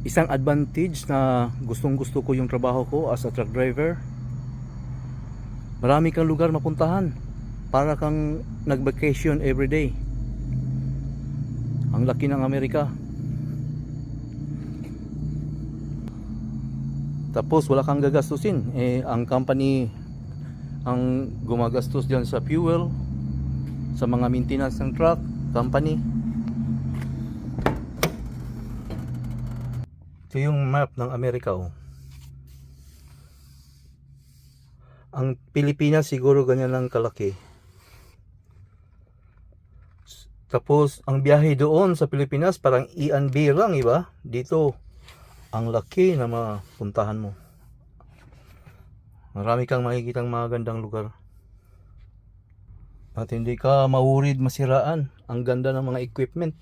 Isang advantage na gustong gusto ko yung trabaho ko as a truck driver, marami kang lugar mapuntahan, para kang nag-vacation everyday. Ang laki ng Amerika. Tapos wala kang gagastusin, ang company ang gumagastos diyan sa fuel, sa mga maintenance ng truck, company. Ito yung map ng Amerika, oh. Ang Pilipinas siguro ganyan lang kalaki. Tapos ang biyahe doon sa Pilipinas parang E&B lang, iba? Dito ang laki na mapuntahan mo. Marami kang makikitang mga gandang lugar. At hindi ka mawurid masiraan. Ang ganda ng mga equipment.